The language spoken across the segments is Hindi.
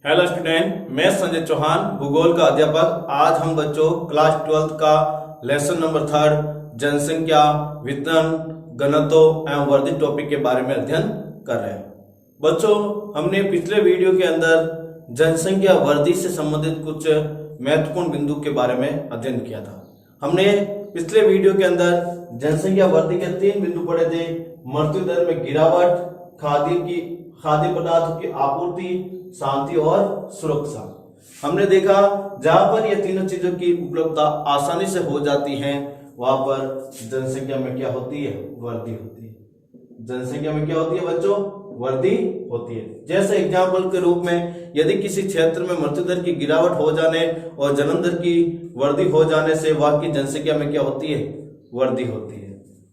हेलो स्टूडेंट, मैं संजय चौहान, भूगोल का अध्यापक। आज हम बच्चों क्लास 12th का लेसन नंबर 3 जनसंख्या, वितरण, घनत्व एवं वर्धित टॉपिक के बारे में अध्ययन कर रहे हैं। बच्चों, हमने पिछले वीडियो के अंदर जनसंख्या वृद्धि से संबंधित कुछ महत्वपूर्ण बिंदु के बारे में अध्ययन किया था। हमने पिछले वीडियो के अंदर जनसंख्या वृद्धि के 3 बिंदु पढ़े थे। मृत्यु दर में गिरावट, खाद्य पदार्थों की आपूर्ति, शांति और सुरक्षा। हमने देखा जहां पर ये तीनों चीजों की उपलब्धता आसानी से हो जाती है, वहां पर जनसंख्या में क्या होती है? वृद्धि होती है। जनसंख्या में क्या होती है बच्चों? वृद्धि होती है। जैसे एग्जाम्पल के रूप में, यदि किसी क्षेत्र में मृत्यु दर की गिरावट हो जाने और जन्म दर की वृद्धि हो जाने से वहां की जनसंख्या में क्या होती है? वृद्धि होती है।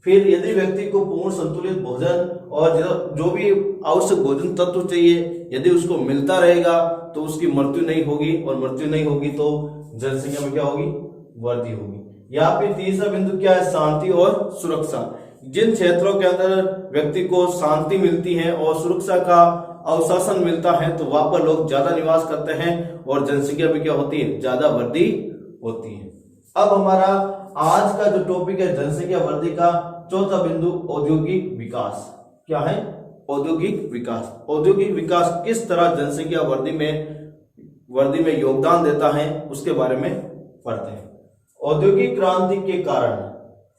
फिर यदि व्यक्ति को पूर्ण संतुलित भोजन और जो भी आवश्यक भोजन तत्व चाहिए, यदि उसको मिलता रहेगा तो उसकी मृत्यु नहीं होगी, और मृत्यु नहीं होगी तो जनसंख्या में क्या होगी? वृद्धि होगी। यहाँ पे तीसरा बिंदु क्या है? शांति और सुरक्षा। जिन क्षेत्रों के अंदर व्यक्ति को शांति मिलती है और सुरक्षा का अवशासन मिलता है तो वहां पर लोग ज्यादा निवास करते हैं और जनसंख्या भी क्या होती है? ज्यादा वृद्धि होती है। अब हमारा आज का जो टॉपिक है जनसंख्या वृद्धि का चौथा बिंदु औद्योगिक विकास। क्या है? औद्योगिक विकास। औद्योगिक विकास किस तरह जनसंख्या वृद्धि में योगदान देता है उसके बारे में पढ़ते हैं। औद्योगिक क्रांति के कारण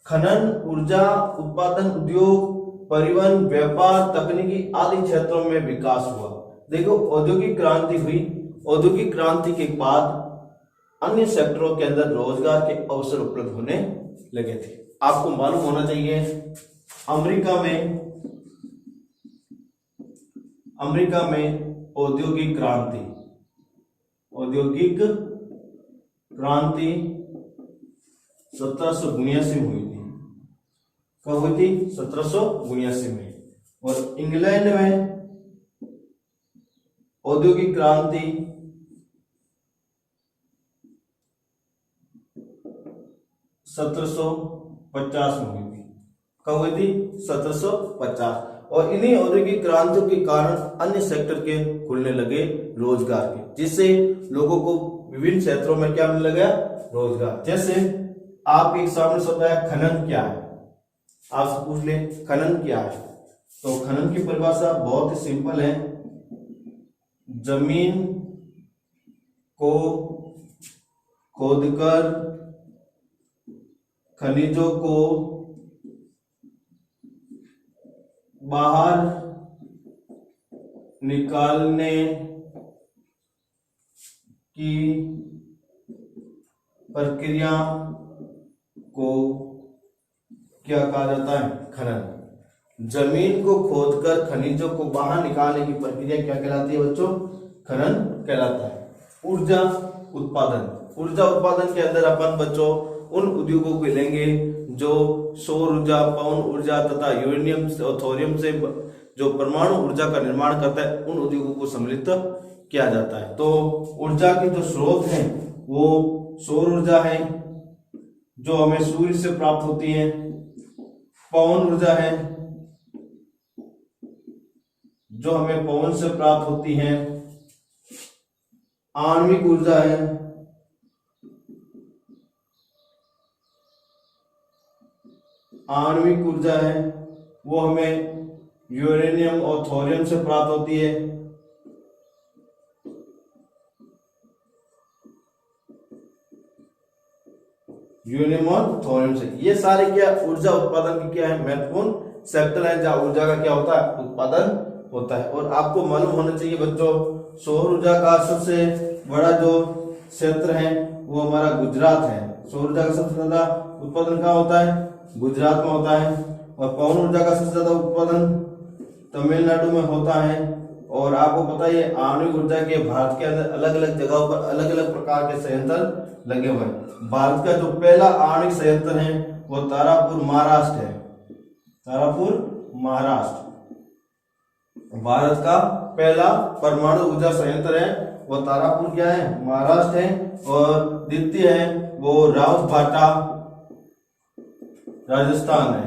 खनन, ऊर्जा उत्पादन, उद्योग, परिवहन, व्यापार, तकनीकी आदि क्षेत्रों में विकास हुआ। देखो, औद्योगिक क्रांति हुई, औद्योगिक क्रांति के बाद अन्य सेक्टरों के अंदर रोजगार के अवसर उपलब्ध होने लगे थे। आपको मालूम होना चाहिए, अमेरिका में औद्योगिक क्रांति 1779 में हुई थी। कब हुई थी? 1779 में। और इंग्लैंड में औद्योगिक क्रांति 1750 में हुई थी। कब हुई थी? 1750। और इन्हीं औद्योगिक क्रांतियों के कारण अन्य सेक्टर के खुलने लगे रोजगार के, जिससे लोगों को विभिन्न क्षेत्रों में क्या मिलने लगा? रोजगार। जैसे आप एक सामने से बताया खनन क्या है, आपसे पूछ ले खनन क्या है, तो खनन की परिभाषा बहुत ही सिंपल है। जमीन को खोदकर खनिजों को बाहर निकालने की प्रक्रिया को क्या कहा जाता है? खनन। जमीन को खोदकर खनिजों को बाहर निकालने की प्रक्रिया क्या कहलाती है बच्चों? खनन कहलाता है। ऊर्जा उत्पादन के अंदर अपन बच्चों उन उद्योगों को लेंगे जो सौर ऊर्जा, पवन ऊर्जा तथा यूरेनियम और थोरियम से जो परमाणु ऊर्जा का निर्माण करता है, उन उद्योगों को सम्मिलित किया जाता है। तो ऊर्जा के जो स्रोत हैं वो सौर ऊर्जा है जो हमें सूर्य से प्राप्त होती है, पवन ऊर्जा है जो हमें पवन से प्राप्त होती है, आणविक ऊर्जा है वो हमें यूरेनियम और थोरियम से प्राप्त होती है। यूरेनियम और थोरियम से ये सारे क्या ऊर्जा उत्पादन की क्या है? महत्वपूर्ण सेक्टर है जहां ऊर्जा का क्या होता है? उत्पादन होता है। और आपको मालूम होना चाहिए बच्चों, सौर ऊर्जा का सबसे बड़ा जो क्षेत्र है वो हमारा गुजरात है। सौर ऊर्जा का सबसे ज्यादा उत्पादन कहाँ होता है? गुजरात में होता है। और पवन ऊर्जा का सबसे ज्यादा उत्पादन तमिलनाडु में होता है। और आपको पता है आणविक ऊर्जा के भारत के अंदर अलग अलग जगहों पर अलग अलग प्रकार के संयंत्र लगे हुए हैं। भारत का जो पहला आणविक संयंत्र है वो तारापुर महाराष्ट्र है। भारत का पहला परमाणु ऊर्जा संयंत्र है वो तारापुर क्या है? महाराष्ट्र है। और द्वितीय है वो राउतभाटा राजस्थान है।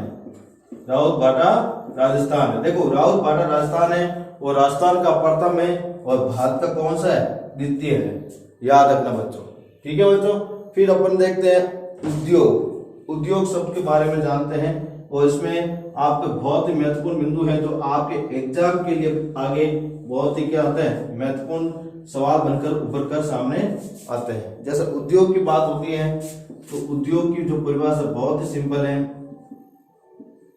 राउतभाटा राजस्थान है। देखो, राउतभाटा राजस्थान है और राजस्थान का प्रथम है और भारत का कौन सा है, द्वितीय है, याद रखना बच्चों। ठीक है बच्चों, फिर अपन देखते हैं उद्योग। उद्योग शब्द के बारे में जानते हैं और इसमें आपके बहुत ही महत्वपूर्ण बिंदु है जो आपके एग्जाम के लिए आगे बहुत ही क्या आते हैं, महत्वपूर्ण सवाल बनकर उभर कर सामने आते हैं। जैसे उद्योग की बात होती है तो उद्योग की जो परिभाषा बहुत ही सिंपल है,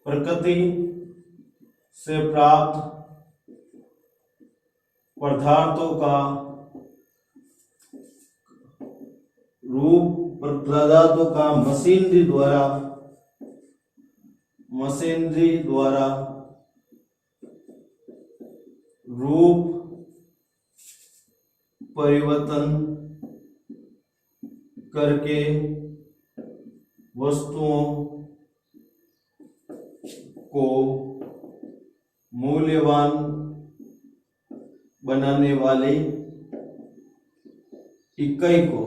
प्रकृति से प्राप्त पदार्थों का रूप पदार्थों का मशीनरी द्वारा रूप परिवर्तन करके वस्तुओं को मूल्यवान बनाने वाली इकाई को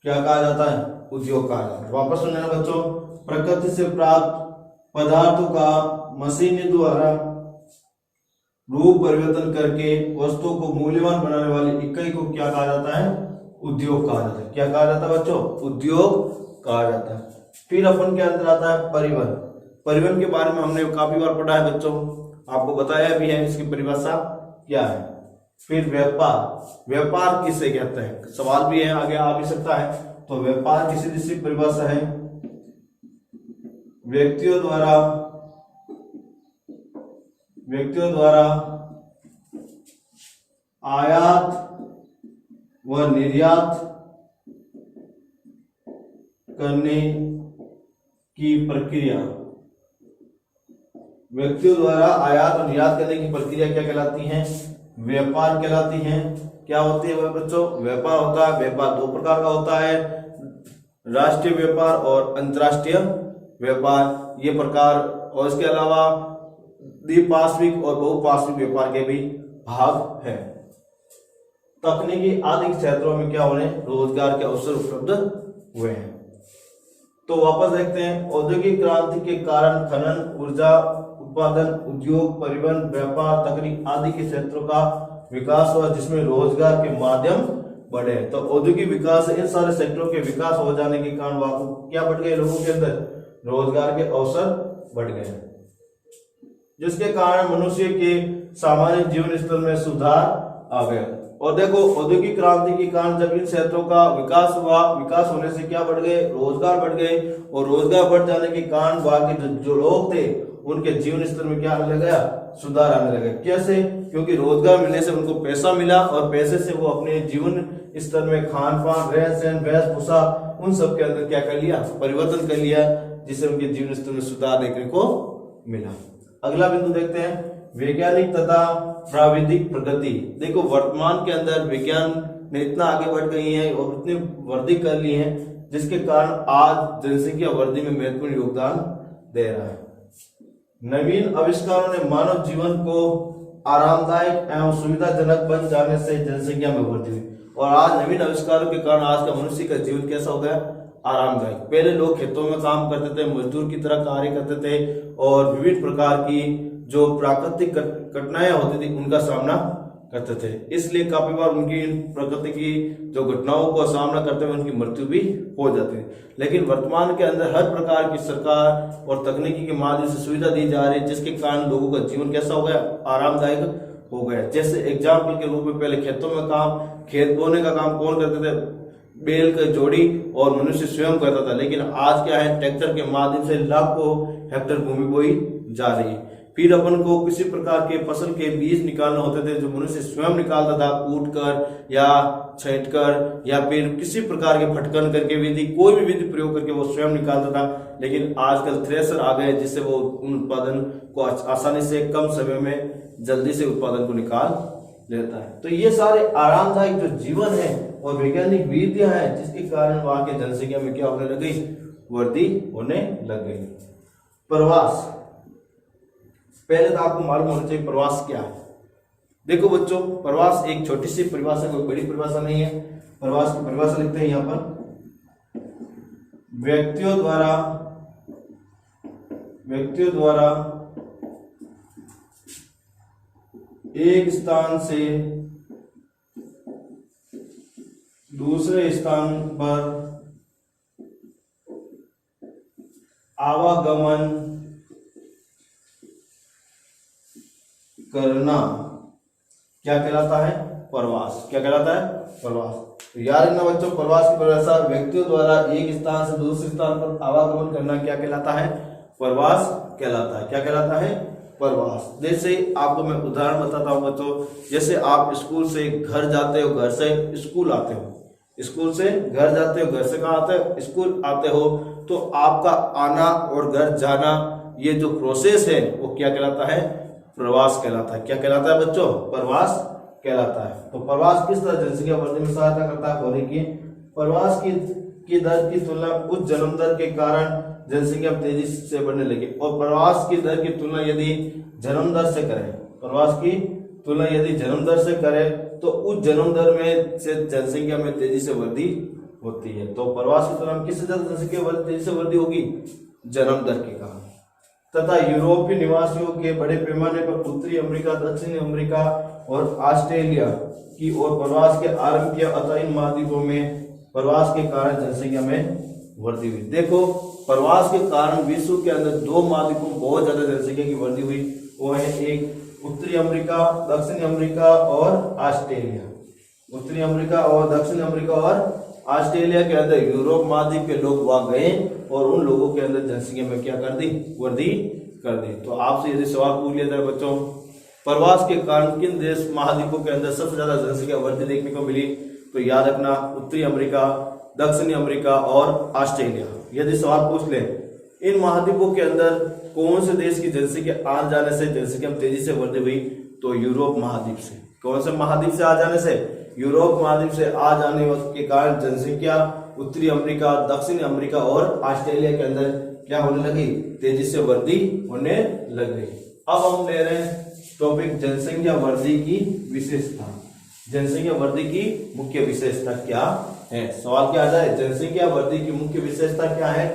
क्या कहा जाता है, उद्योग कहा जाता है। वापस सुनना बच्चों, प्रकृति से प्राप्त पदार्थों का मशीनरी द्वारा रूप परिवर्तन करके वस्तुओं को मूल्यवान बनाने वाली इकाई को क्या कहा जाता है, उद्योग कहा जाता है। क्या कहा जाता है बच्चों, उद्योग कहा जाता है। फिर अपन के अंदर आता है परिवहन। परिवहन के बारे में हमने काफी बार पढ़ा है बच्चों, आपको बताया भी है इसकी परिभाषा क्या है। फिर व्यापार। व्यापार किसे कहते हैं, सवाल भी है, आगे आ भी सकता है। तो व्यापार की सीधी सी परिभाषा है, व्यक्तियों द्वारा आयात व निर्यात करने की प्रक्रिया। व्यक्तियों द्वारा आयात और निर्यात करने की प्रक्रिया क्या कहलाती है, व्यापार कहलाती है। क्या होती है वह बच्चों, व्यापार होता है। व्यापार दो प्रकार का होता है, राष्ट्रीय व्यापार और अंतर्राष्ट्रीय व्यापार, ये प्रकार। और इसके अलावा द्विपार्श्विक और बहुपार्श्विक व्यापार के भी भाग है। तकनीकी आदि क्षेत्रों में क्या होने, रोजगार के अवसर उपलब्ध हुए हैं। तो वापस देखते हैं, औद्योगिक क्रांति के कारण खनन, ऊर्जा उत्पादन, उद्योग, परिवहन, व्यापार, तकनीक आदि के क्षेत्रों का विकास हुआ जिसमें रोजगार के माध्यम बढ़े। तो औद्योगिक विकास, इन सारे सेक्टरों के विकास हो जाने के कारण वहां क्या बढ़ गए, लोगों के अंदर रोजगार के अवसर बढ़ गए, जिसके कारण मनुष्य के सामान्य जीवन स्तर में सुधार आ गया। और देखो, औद्योगिक क्रांति के कारण जब इन क्षेत्रों का विकास हुआ, विकास होने से क्या बढ़ गए, रोजगार बढ़ गए। और रोजगार बढ़ जाने के कारण वहां के जो लोग थे उनके जीवन स्तर में क्या आने लगा, सुधार आने लगा। कैसे, क्योंकि रोजगार मिलने से उनको पैसा मिला और पैसे से वो अपने जीवन स्तर में खान पान, रहन सहन, वेशभूषा, उन सब के अंदर क्या कर लिया, परिवर्तन कर लिया, जिससे उनके जीवन स्तर में सुधार देखने को मिला। अगला बिंदु देखते हैं, वैज्ञानिक तथा प्राविधिक प्रगति। देखो, वर्तमान के अंदर विज्ञान ने इतना आगे बढ़ गई है और इतनी वृद्धि कर ली है जिसके कारण आज जनसंख्या वृद्धि में महत्वपूर्ण योगदान दे रहा है। नवीन आविष्कारों ने मानव जीवन को आरामदायक एवं सुविधाजनक बन जाने से जनसंख्या में वृद्धि हुई। और आज नवीन आविष्कारों के कारण आज का मनुष्य का जीवन कैसा हो गया, आरामदायक। पहले लोग खेतों में काम करते थे, मजदूर की तरह कार्य करते थे और विभिन्न प्रकार की जो प्राकृतिक कठिनाइयां होती थी उनका सामना करते थे। इसलिए काफी बार उनकी प्रकृति की जो घटनाओं का सामना करते हुए उनकी मृत्यु भी हो जाती है। लेकिन वर्तमान के अंदर हर प्रकार की सरकार और तकनीकी के माध्यम से सुविधा दी जा रही है, जिसके कारण लोगों का जीवन कैसा हो गया, आरामदायक हो गया। जैसे एग्जाम्पल के रूप में पहले खेतों में काम, खेत बोने का काम कौन करते थे, बैल का जोड़ी और मनुष्य स्वयं करता था। लेकिन आज क्या है, ट्रैक्टर के माध्यम से लाखों हेक्टेयर भूमि बोई जा रही है। फिर अपन को किसी प्रकार के फसल के बीज निकालना होते थे जो मनुष्य स्वयं निकालता था, कूट कर या छींट कर या फिर किसी प्रकार के फटकन करके विधि, कोई भी विधि प्रयोग करके वो स्वयं निकालता था। लेकिन आजकल थ्रेसर आ गए जिससे वो उन उत्पादन को आसानी से कम समय में जल्दी से उत्पादन को निकाल लेता है। तो ये सारे आरामदायक जो जीवन है और वैज्ञानिक विधियां हैं जिसके कारण वहां के जनसंख्या में क्या होने लग गई, वृद्धि होने लग गई। प्रवास, पहले तो आपको मालूम होना चाहिए प्रवास क्या है। देखो बच्चों, प्रवास एक छोटी सी परिभाषा, कोई बड़ी परिभाषा नहीं है। प्रवास की परिभाषा लिखते हैं यहां पर, व्यक्तियों द्वारा एक स्थान से दूसरे स्थान पर आवागमन करना क्या कहलाता है? प्रवास। क्या कहलाता है? प्रवास। तो याद रखना बच्चों, प्रवास की परिभाषा व्यक्तियों द्वारा एक स्थान से दूसरे स्थान पर आवागमन करना क्या कहलाता है? प्रवास कहलाता है। क्या कहलाता है? प्रवास। जैसे आपको मैं उदाहरण बताता हूँ बच्चों, जैसे आप स्कूल से घर जाते हो, घर से स्कूल आते हो, स्कूल से घर जाते हो, घर से कहाँ आते हो? स्कूल आते हो। तो आपका आना और घर जाना, ये जो प्रोसेस है वो क्या कहलाता है? प्रवास कहलाता है। क्या कहलाता है बच्चों? प्रवास कहलाता है। तो प्रवास किस तरह जनसंख्या वृद्धि में सहायता करता है? और कि प्रवास की दर की तुलना उच्च जन्म दर के कारण जनसंख्या तेजी से बढ़ने लगी। और प्रवास की दर की तुलना यदि जन्म दर से करें, प्रवास की तुलना यदि जन्म दर से करें तो उच्च जन्म दर में से जनसंख्या में तेजी से वृद्धि होती है। तो प्रवास की तुलना में किससे ज्यादा जनसंख्या तेजी से वृद्धि होगी? जन्म दर के कारण। तथा यूरोपीय निवासियों के बड़े पैमाने पर उत्तरी अमेरिका, दक्षिणी अमेरिका और ऑस्ट्रेलिया की ओर प्रवास के आरंभ किया। अतः इन महाद्वीपों में प्रवास के कारण जनसंख्या में वृद्धि हुई। देखो, प्रवास के कारण विश्व के अंदर दो महाद्वीपों में बहुत ज्यादा जनसंख्या की वृद्धि हुई। वो है एक उत्तरी अमेरिका, दक्षिणी अमेरिका और ऑस्ट्रेलिया। उत्तरी अमेरिका और दक्षिणी अमेरिका और ऑस्ट्रेलिया के अंदर यूरोप महाद्वीप के लोग वहां गए और उन लोगों के अंदर जनसंख्या में क्या कर दी? वृद्धि कर दी। तो आपसे यदि सवाल पूछ लिया जाए बच्चों, प्रवास के कारण किन देश महाद्वीपों के अंदर सबसे ज्यादा जनसंख्या वृद्धि देखने को मिली? तो याद रखना, उत्तरी अमेरिका, दक्षिणी अमेरिका और ऑस्ट्रेलिया। यदि सवाल पूछ ले इन महाद्वीपों के अंदर कौन से देश की जनसंख्या आ जाने से जनसंख्या में तेजी से वृद्धि हुई? तो यूरोप महाद्वीप से। कौन से महाद्वीप से आ जाने से? यूरोप महाद्वीप से आ जाने के कारण जनसंख्या उत्तरी अमेरिका, दक्षिणी अमेरिका और ऑस्ट्रेलिया के अंदर क्या होने लगी? तेजी से वृद्धि होने लग गई। अब हम ले रहे हैं टॉपिक जनसंख्या वृद्धि की विशेषता। जनसंख्या वृद्धि की मुख्य विशेषता क्या है? सवाल क्या आ जाए? जनसंख्या वृद्धि की मुख्य विशेषता क्या है?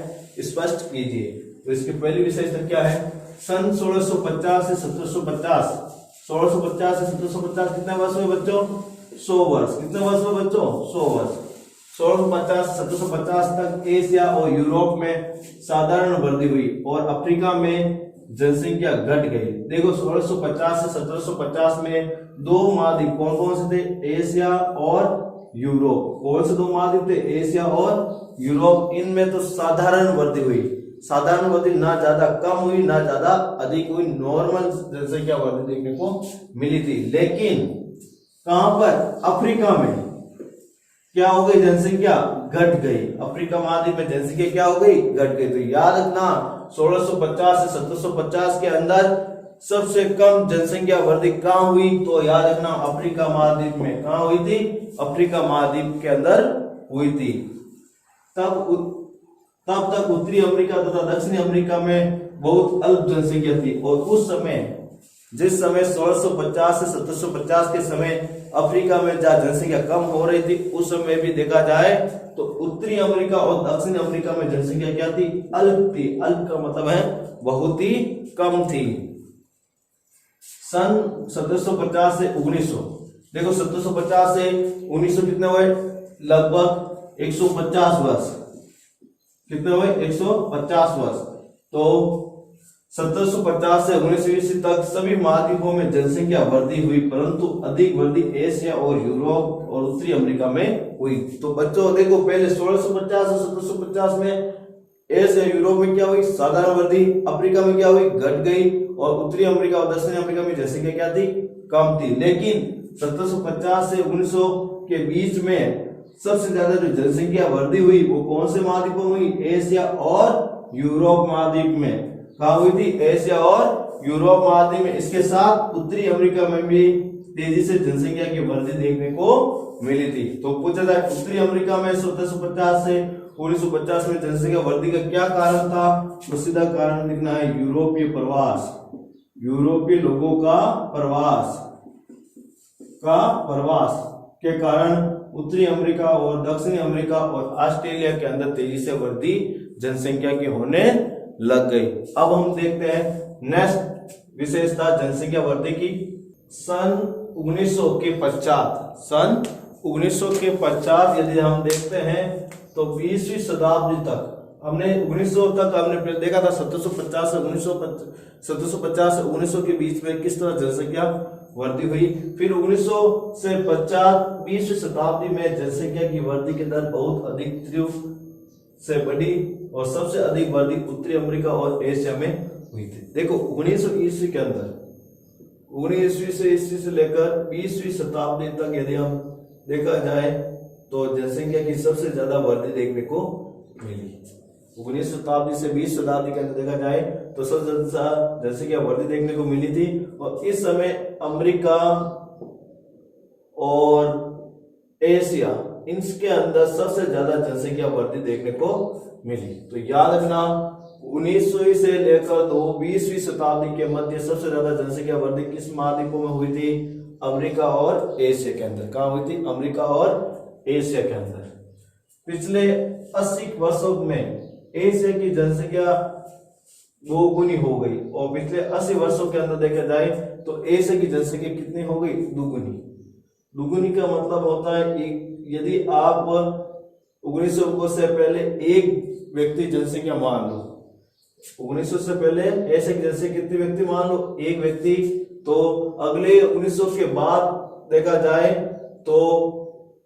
स्पष्ट कीजिए। तो इसकी पहली विशेषता क्या है? सन 1650 से 1750, 1650 से 1750 कितने वर्ष हुए बच्चों? 100 वर्ष। कितने वर्ष हुए बच्चों? 100 वर्ष। 1650 से 1750 तक एशिया और यूरोप में साधारण वृद्धि हुई और अफ्रीका में जनसंख्या घट गई। देखो, 1650 से 1750 में दो महाद्वीप कौन कौन से थे? एशिया और यूरोप। कौन से दो महाद्वीप थे? एशिया और यूरोप। इनमें तो साधारण वृद्धि हुई। साधारण वृद्धि, ना ज्यादा कम हुई ना ज्यादा अधिक हुई, नॉर्मल जनसंख्या वृद्धि देखने को मिली थी। लेकिन कहां पर? अफ्रीका में क्या हो गई? जनसंख्या घट गई। अफ्रीका महाद्वीप में जनसंख्या क्या हो गई? घट गई। तो याद रखना, 1650 से 1750 के अंदर सबसे कम जनसंख्या वृद्धि कहां हुई? तो याद रखना, अफ्रीका महाद्वीप में। कहां हुई थी? अफ्रीका महाद्वीप के अंदर हुई थी। तब तक उत्तरी अमेरिका तथा दक्षिणी अमेरिका में बहुत अल्प जनसंख्या थी। और उस समय, जिस समय 1650 से 1750 के समय अफ्रीका में जहां जनसंख्या कम हो रही थी, उस समय भी देखा जाए तो उत्तरी अमेरिका और दक्षिणी अमेरिका में जनसंख्या क्या थी? अल्प थी। अल्प का मतलब है बहुत ही कम थी। सन 1750 से 1900, देखो 1750 से 1900 कितने हुए? लगभग 150 वर्ष। कितने हुए? 150 वर्ष। तो 1750 से 1900 ईस्वी तक सभी महाद्वीपों में जनसंख्या वृद्धि हुई, परंतु अधिक वृद्धि एशिया और यूरोप और उत्तरी अमेरिका में हुई। तो बच्चों देखो, पहले 1650 से 1750 में एशिया यूरोप में क्या हुई? साधारण वृद्धि। अफ्रीका में क्या हुई? घट गई। और उत्तरी अमेरिका और दक्षिणी अमेरिका में जनसंख्या क्या थी? कम थी। लेकिन 1750 से 1900 के बीच में सबसे ज्यादा जो जनसंख्या वृद्धि हुई वो कौन से महाद्वीपों में हुई? एशिया और यूरोप महाद्वीप में। कहा हुई थी? एशिया और यूरोप महाद्वीप में। इसके साथ उत्तरी अमेरिका में भी तेजी से जनसंख्या की वृद्धि देखने को मिली थी। तो पूछा जाए उत्तरी अमेरिका में 1750 से 1950 में जनसंख्या वृद्धि का क्या कारण था? तो सीधा कारण दिखना है यूरोपीय प्रवास। यूरोपीय लोगों का प्रवास के कारण उत्तरी अमेरिका और दक्षिणी अमेरिका और ऑस्ट्रेलिया के अंदर तेजी से वृद्धि जनसंख्या की होने लग गई। अब हम देखते हैं नेक्स्ट विशेषता जनसंख्या वृद्धि की। सन 1900 के पश्चात, सन 1900 के पश्चात यदि हम देखते हैं तो 20वीं शताब्दी तक हमने 1900 तक हमने देखा था 1750 से 1900 के बीच में किस तरह जनसंख्या वृद्धि हुई। फिर 1900 से 20वीं शताब्दी में जनसंख्या की वृद्धि की दर बहुत अधिक तीव्र से बढ़ी और सबसे अधिक वृद्धि उत्तरी अमेरिका और एशिया में हुई थी। देखो 1900 ईस्वी के अंदर 19 ईस्वी से लेकर 20वीं शताब्दी तक यदि हम देखा जाए तो जनसंख्या की सबसे ज्यादा वृद्धि देखने को मिली। 19 शताब्दी से 20 शताब्दी के अंदर देखा जाए तो सबसे ज्यादा जनसंख्या वृद्धि देखने को मिली थी और इस समय अमेरिका और एशिया इनके अंदर सबसे ज्यादा जनसंख्या वृद्धि देखने को मिली। तो याद रखना 1900 से लेकर 20वीं शताब्दी के मध्य सबसे ज्यादा जनसंख्या वृद्धि किस महाद्वीपों में हुई थी? अमेरिका और एशिया के अंदर। कहाँ हुई थी? अमेरिका और एशिया के अंदर। पिछले 80 वर्षों में एशिया की जनसंख्या 2 गुनी हो गई और पिछले 80 वर्षों के अंदर देखा जाए तो एशिया की जनसंख्या कितनी हो गई? 2 गुनी। 2 गुनी का मतलब होता है यदि आप 1900 से पहले एक व्यक्ति जनसंख्या मान लो, 1900 से पहले एशिया की जनसंख्या कितने व्यक्ति मान लो? एक व्यक्ति। तो अगले 1900 के बाद देखा जाए तो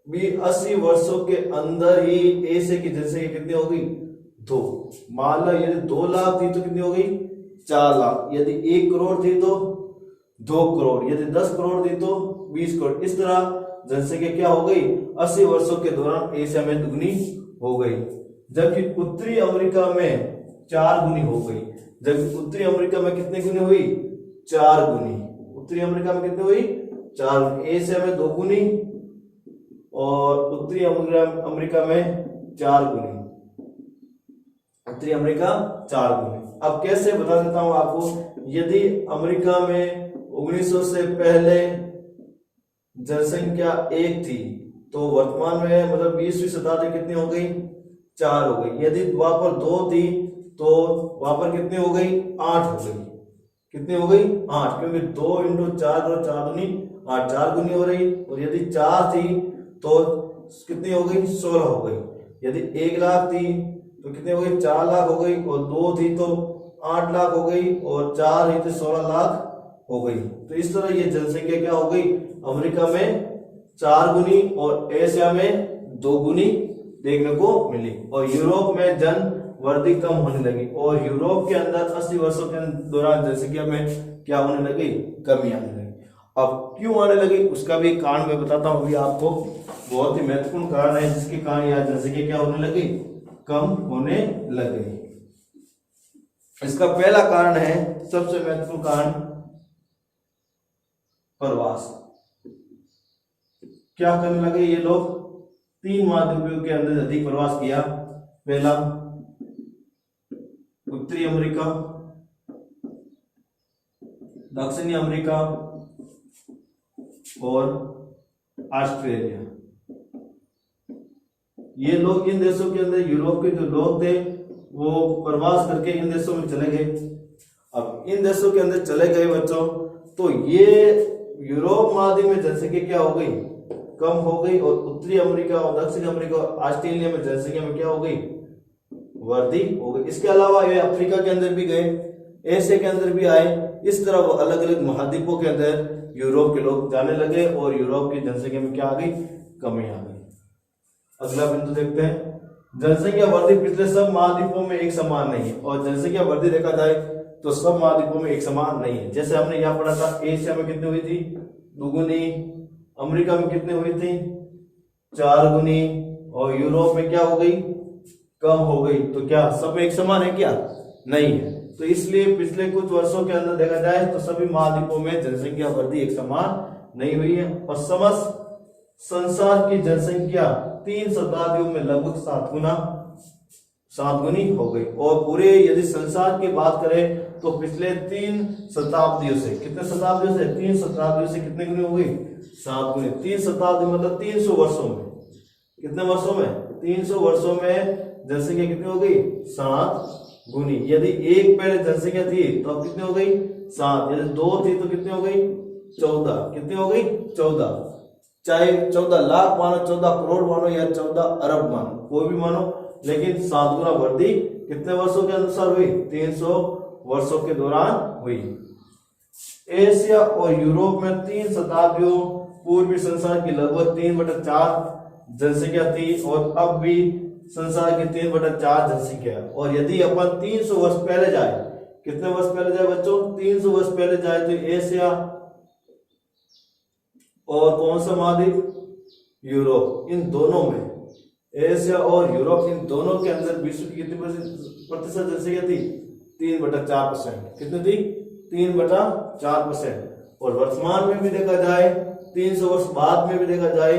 भी 80 वर्षों के अंदर ही एशिया की जनसंख्या कितनी हो गई? 2। मान लो यदि 2 लाख थी तो कितनी हो गई? 4 लाख। यदि 1 करोड़ थी तो 2 करोड़, यदि 10 करोड़ थी तो 20 करोड़। इस तरह जनसंख्या क्या हो गई? 80 वर्षों के दौरान एशिया में दुगनी हो गई, जबकि उत्तरी अमेरिका में 4 गुनी हो गई। जबकि उत्तरी अमेरिका में कितनी गुनी हुई? 4 गुनी। उत्तरी अमेरिका में कितनी हुई? 4 गुनी। एशिया में 2 गुनी और उत्तरी अमेरिका में 4 गुनी। उत्तरी अमेरिका 4 गुनी। अब कैसे बता देता हूं आपको। यदि अमेरिका में 1900 से पहले जनसंख्या 1 थी तो वर्तमान में मतलब 20वीं शताब्दी कितनी हो गई? 4 हो गई। यदि वहां पर 2 थी तो वहां पर कितनी हो गई? 8 हो गई। कितनी हो गई? 8, क्योंकि 2 × 4 और 4 दूनी 8, 4 गुनी हो रही। और यदि 4 थी तो कितनी हो गई? 16 हो गई। यदि 1 लाख थी तो कितनी हो गई? 4 लाख हो गई। और 2 थी तो 8 लाख हो गई और 4 ही तो 16 लाख हो गई। तो इस तरह ये जनसंख्या क्या हो गई? अमेरिका में 4 गुनी और एशिया में 2 गुनी देखने को मिली। और यूरोप में जन वृद्धि कम होने लगी और यूरोप के अंदर 80 वर्षों के दौरान जनसंख्या में क्या होने लगी? कमी आने लगी। अब क्यों आने लगी उसका भी कारण मैं बताता हूं अभी आपको। बहुत ही महत्वपूर्ण कारण है जिसके कारण यह जनसंख्या क्या होने लगी? कम होने लग गई। इसका पहला कारण है, सबसे महत्वपूर्ण कारण, प्रवास। क्या करने लगे ये लोग? 3 महाद्वीपों के अंदर अधिक प्रवास किया। पहला उत्तरी अमेरिका, दक्षिणी अमेरिका और ऑस्ट्रेलिया। ये लोग इन देशों के अंदर, यूरोप के जो लोग थे वो प्रवास करके इन देशों में चले गए। अब इन देशों के अंदर चले गए बच्चों तो ये यूरोप महाद्वीप में जनसंख्या क्या हो गई? कम हो गई। और उत्तरी अमेरिका और दक्षिण अमेरिका और ऑस्ट्रेलिया में जनसंख्या में क्या हो गई? वृद्धि हो गई। इसके अलावा ये अफ्रीका के अंदर भी गए, एशिया के अंदर भी आए। इस तरह वो अलग अलग महाद्वीपों के अंदर यूरोप के लोग जाने लगे और यूरोप की जनसंख्या में क्या आ गई? कमी आ गई। अगला बिंदु देखते हैं। जनसंख्या वृद्धि पिछले सब महाद्वीपों में एक समान नहीं है। और जनसंख्या वृद्धि देखा जाए तो सब महाद्वीपों में एक समान नहीं है। जैसे हमने यहाँ पढ़ा था, एशिया में कितनी हुई थी? 2 गुनी। अमेरिका में कितनी हुई थी? 4 गुनी। और यूरोप में क्या हो गई? कम हो गई। तो क्या सब में एक समान है? क्या नहीं है। तो इसलिए पिछले कुछ वर्षों के अंदर देखा जाए तो सभी महाद्वीपों में जनसंख्या वृद्धि एक समान नहीं हुई है। और समस्त संसार की जनसंख्या 3 शताब्दियों में लगभग 7 गुनी हो गई। और पूरे यदि संसार की बात करें तो पिछले 3 शताब्दियों से, कितने शताब्दियों से? 3 शताब्दियों से कितने गुनी हो गई? 7 गुनी। 3 शताब्दी मतलब 300 वर्षों में। कितने वर्षों में? 300 वर्षों में जनसंख्या कितनी हो गई? 7 गुनी। यदि 1 पहले जनसंख्या थी तो अब कितनी हो गई? 7। यदि 2 थी तो कितनी हो गई? 14, कितनी हो गई 14, चाहे 14 लाख मानो, 14 करोड़ मानो या 14 अरब मानो, कोई भी मानो, लेकिन 7 गुना वृद्धि कितने वर्षों के अनुसार हुई? 300 वर्षों के दौरान हुई। एशिया और यूरोप में 3 शताब्दियों पूर्वी संसार की लगभग 3/4 जनसंख्या थी और अब भी संसार की 3/4 जनसंख्या है। और यदि अपन 300 वर्ष पहले जाए, कितने वर्ष पहले जाए बच्चों? 300 वर्ष पहले जाए तो एशिया और कौन सा महाद्वीप? यूरोप, इन दोनों में, एशिया और यूरोप इन दोनों के अंदर विश्व की कितनी प्रतिशत जनसंख्या थी? 3/4%। कितनी थी? 3/4%। और वर्तमान में भी देखा जाए, 300 वर्ष बाद में भी देखा जाए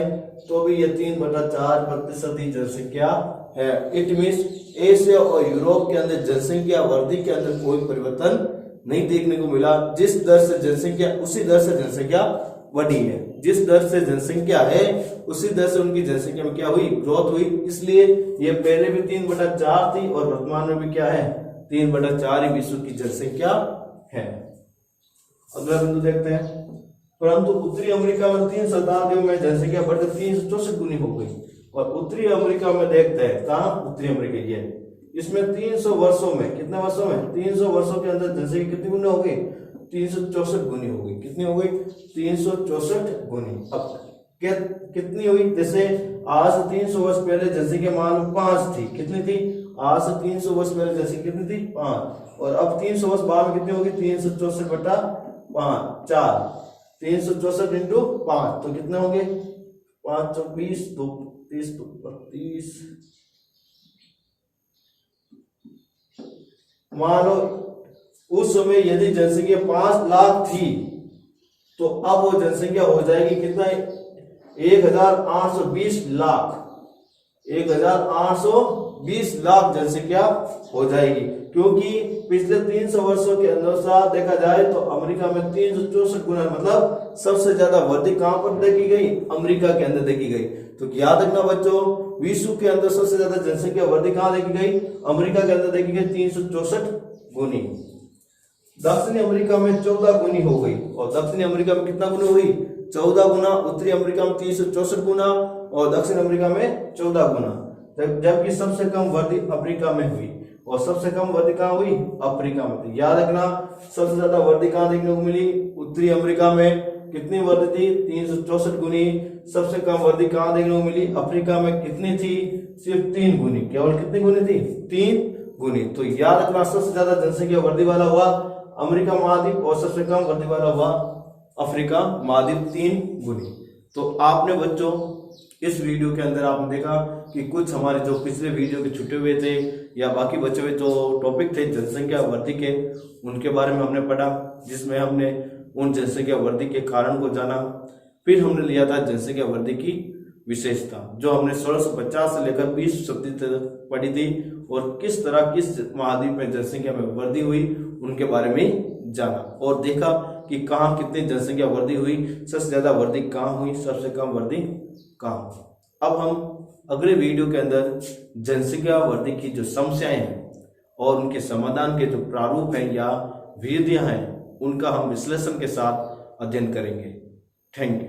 तो भी ये 3/4% ही जनसंख्या है। इट मीन्स एशिया और यूरोप के अंदर जनसंख्या वृद्धि के अंदर कोई परिवर्तन नहीं देखने को मिला। जिस दर से जनसंख्या, उसी दर से जनसंख्या बढ़ी है। जिस दर से जनसंख्या है उसी दर से उनकी जनसंख्या में क्या हुई? ग्रोथ हुई। इसलिए ये पहले भी 3/4 थी और वर्तमान में भी क्या है? 3/4 ही विश्व की जनसंख्या है। अगला बिंदु देखते हैं। परंतु उत्तरी अमेरिका में 3 शताब्दियों में जनसंख्या बढ़कर 364 गुनी हो गई। और उत्तरी अमेरिका में देखते हैं, कहां? उत्तरी अमेरिका, ये इसमें 300 वर्षों में, कितने वर्षों में? 300 वर्षों के अंदर जनसंख्या कितनी गुनी हो गई? 364 गुनी हो गई। कितनी हो गई? 364 गुनी। अब कितनी हुई? जैसे आज से 300 वर्ष पहले जनसंख्या मान 5 थी। कितनी थी? आज से 300 वर्ष पहले जनसंख्या कितनी थी? 5। और अब 300 वर्ष बाद में कितनी होगी? 364/5, 4, 364 इंटू 5 तो कितने होंगे? 5 × 20, 2 30, 32। मान लो उस समय यदि जनसंख्या 5 लाख थी तो अब वो जनसंख्या हो जाएगी कितना? 1820 लाख। 1820 लाख जनसंख्या हो जाएगी, क्योंकि पिछले 300 वर्षों के अनुसार देखा जाए तो अमेरिका में 364 गुना, मतलब सबसे ज्यादा वृद्धि कहां पर देखी गई? अमेरिका के अंदर देखी गई। तो याद रखना बच्चों, विश्व के अंदर सबसे ज्यादा जनसंख्या वृद्धि कहां देखी गई? अमेरिका के अंदर देखी गई 364 गुनी। दक्षिणी अमेरिका में 14 गुनी हो गई। और दक्षिणी अमेरिका में कितना गुना हुई? 14 गुना। उत्तरी अमेरिका में 364 गुना और दक्षिण अमेरिका में 14 गुना। जबकि सबसे कम वृद्धि अफ्रीका में हुई। और सबसे कम वृद्धि कहां हुई? अफ्रीका में। तो याद रखना, सबसे ज्यादा वृद्धि कहां देखने को मिली? उत्तरी अमेरिका में। कितनी वृद्धि थी? 364 गुनी। सबसे कम वृद्धि कहां देखने को मिली? अफ्रीका में। कितनी थी? सिर्फ 3 गुनी। केवल कितनी गुनी थी? 3 गुनी। तो याद रखना, सबसे ज्यादा जनसंख्या वृद्धि वाला हुआ अमेरिका महाद्वीप और सबसे कम वृद्धि वाला हुआ अफ्रीका महाद्वीप, 3 गुनी। तो आपने बच्चों इस वीडियो के अंदर आपने देखा कि कुछ हमारे जो पिछले वीडियो के छुटे हुए थे या बाकी बचे हुए जो टॉपिक थे जनसंख्या वृद्धि के, उनके बारे में हमने पढ़ा, जिसमें हमने उन जनसंख्या वृद्धि के कारण को जाना। फिर हमने लिया था जनसंख्या वृद्धि की विशेषता, जो हमने 1650 से लेकर 20 शताब्दी तक पढ़ी थी, और किस तरह किस महाद्वीप में जनसंख्या में वृद्धि हुई उनके बारे में जाना। और देखा कि कहाँ कितनी जनसंख्या वृद्धि हुई, सबसे ज्यादा वृद्धि कहाँ हुई, सबसे कम वृद्धि कहाँ हुई। अब हम अगले वीडियो के अंदर जनसंख्या वृद्धि की जो समस्याएं हैं और उनके समाधान के जो प्रारूप हैं या विधियां हैं, उनका हम विश्लेषण के साथ अध्ययन करेंगे। Thank you.